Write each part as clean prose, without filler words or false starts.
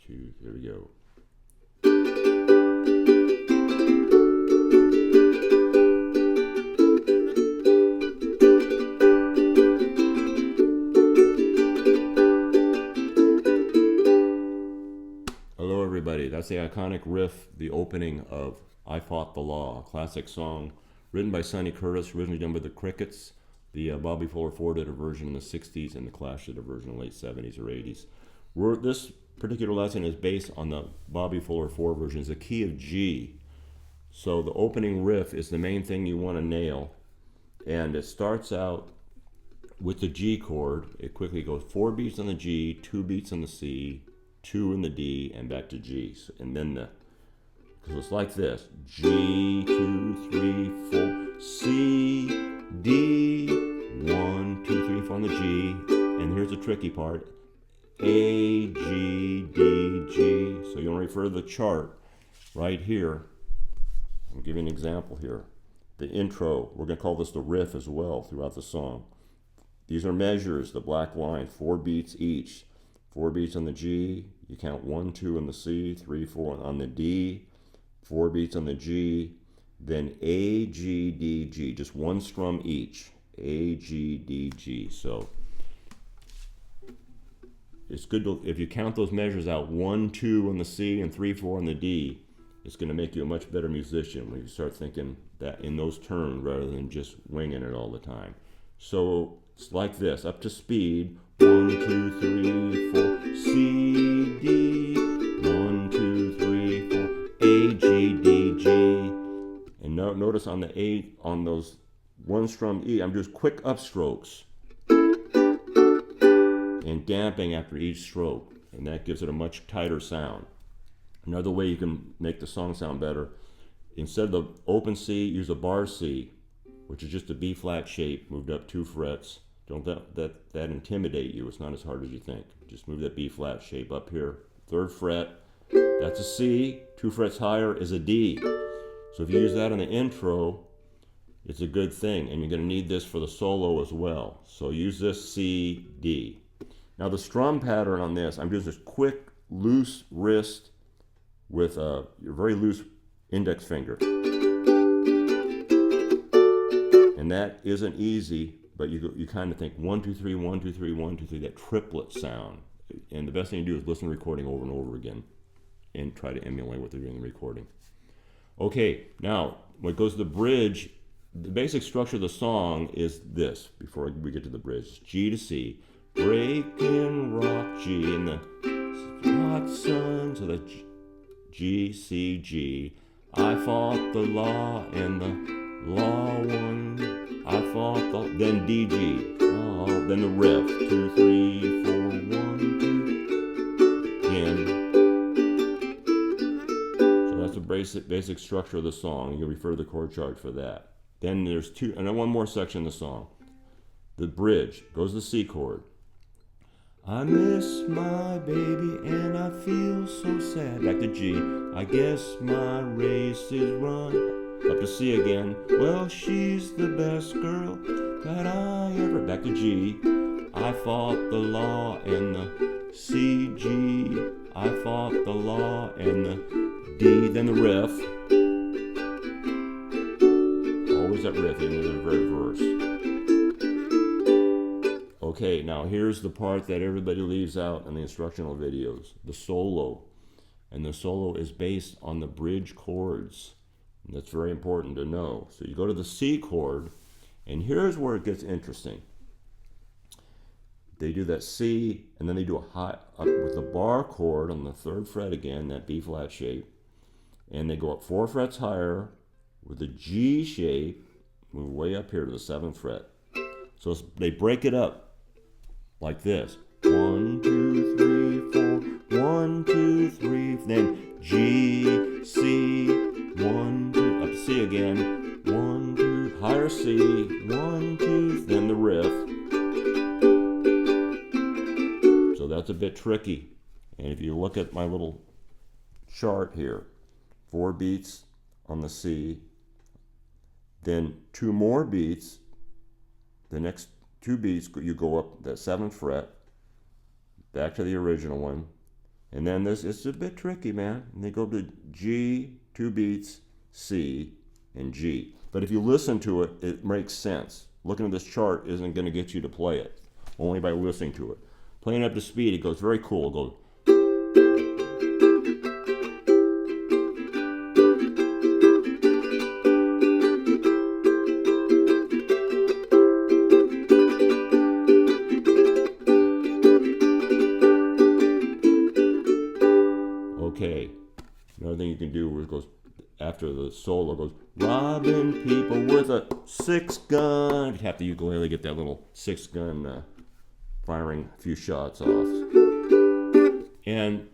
2, here we go. Hello everybody, that's the iconic riff, the opening of I Fought the Law, a classic song written by Sonny Curtis, originally done by the Crickets. The Bobby Fuller 4 did a version in the 60s and the Clash did a version in the late 70s or 80s. This particular lesson is based on the Bobby Fuller 4 version. It's a key of G. So the opening riff is the main thing you want to nail. And it starts out with the G chord. It quickly goes 4 beats on the G, 2 beats on the C, 2 in the D, and back to G. And then so it's like this: G, 2, 3, 4, C, D, 1, 2, 3, 4 on the G. And here's the tricky part: A, G, D, G. So you want to refer to the chart right here. I'll give you an example here. The intro, we're going to call this the riff as well throughout the song. These are measures, the black line, 4 beats each. 4 beats on the G, you count 1, 2 on the C, 3, 4 on the D, 4 beats on the G, then A, G, D, G, just 1 strum each. A, G, D, G. So it's good to, if you count those measures out, 1, 2 on the C and 3, 4 on the D, it's going to make you a much better musician when you start thinking that in those terms rather than just winging it all the time. So it's like this, up to speed: 1, 2, 3, 4, C, D, 1, 2, 3, 4, A, G, D, G. And notice on the A, on those 1 strum E, I'm just quick upstrokes and damping after each stroke, and that gives it a much tighter sound. Another way you can make the song sound better, instead of the open C, use a bar C, which is just a B flat shape moved up 2 frets. Don't let that intimidate you. It's not as hard as you think. Just move that B flat shape up here. 3rd fret, that's a C. 2 frets higher is a D. So if you use that on the intro, it's a good thing. And you're going to need this for the solo as well. So use this C, D. Now the strum pattern on this, I'm doing this quick, loose wrist with a very loose index finger. And that isn't easy. But you kind of think 1, 2, 3, 1, 2, 3, 1, 2, 3, that triplet sound. And the best thing to do is listen to the recording over and over again and try to emulate what they're doing in the recording. Okay, now when it goes to the bridge, the basic structure of the song is this before we get to the bridge: G to C, break and rock G, and the hot sun, so that G, C, G. I fought the law and the law won. I fought the, then D, G, then the riff, 2, 3, 4, 1, 2, again. So that's the basic structure of the song. You can refer to the chord chart for that. Then there's one more section of the song. The bridge goes to the C chord. I miss my baby and I feel so sad. Back to G. I guess my race is run. Up to C again. Well, she's the best girl that I ever. Back to G. I fought the law and the C, G. I fought the law and the D. Then the riff. Always that riff in the very verse. Okay, now here's the part that everybody leaves out in the instructional videos: the solo. And the solo is based on the bridge chords. That's very important to know. So you go to the C chord, and here's where it gets interesting. They do that C, and then they do a high up with the bar chord on the 3rd fret again, that B flat shape, and they go up 4 frets higher with the G shape, move way up here to the 7th fret. So they break it up like this: 1, 2, 3, 4, 1, 2, 3, then G, C, 1, 2, up to C again, 1, 2, higher C, 1, 2, then the riff. So that's a bit tricky. And if you look at my little chart here, 4 beats on the C, then 2 more beats, the next 2 beats you go up the 7th fret, back to the original one, And then this, it's a bit tricky, man. And they go to G, 2 beats, C, and G. But if you listen to it, it makes sense. Looking at this chart isn't going to get you to play it, only by listening to it. Playing up to speed, it goes very cool. It goes. Okay, another thing you can do where it goes after the solo goes, robbing people with a 6-gun. You have to ukulele get that little 6-gun firing a few shots off. And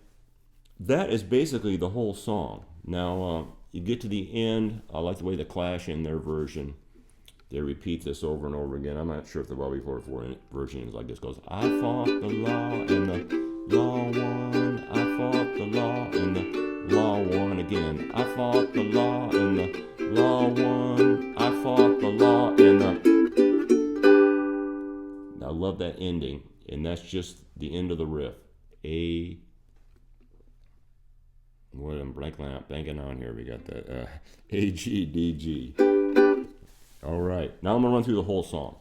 that is basically the whole song. Now, you get to the end. I like the way the Clash in their version, they repeat this over and over again. I'm not sure if the Bobby 44 version is like this. Goes, I fought the law and the law won. I fought the law and the law won again. I fought the law and the law won. I fought the law and the... I love that ending, and that's just the end of the riff. What I'm banking on here. We got that A, G, D, G. All right, now I'm gonna run through the whole song.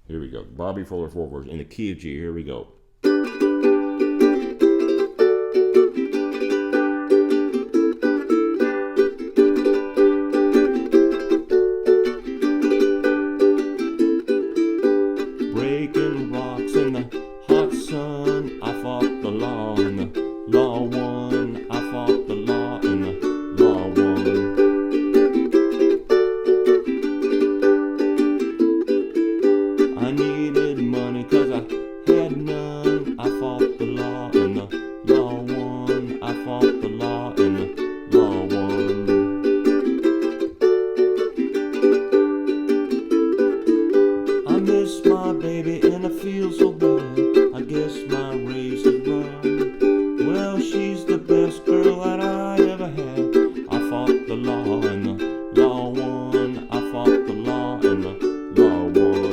Here we go. Bobby Fuller 4 version in the key of G. Here we go. Breaking rocks in the hot sun. I fought the law and the law won. I fought the law and the law won. I needed money 'cause I had none. I fought the law and the law won. I fought the law and the law won. I miss my baby and I feel so bad. I guess my race is run. Well, she's the best girl that I ever had. I fought the law and the law won. I fought the law and the law won.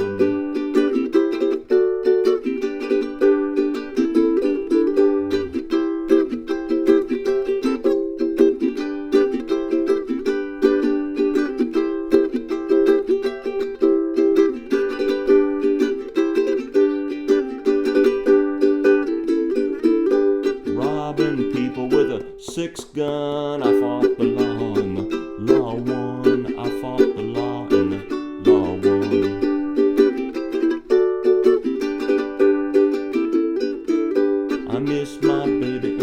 Robbing people with a 6-gun. I fought the law and the law won. I fought the law and the law won. I miss my baby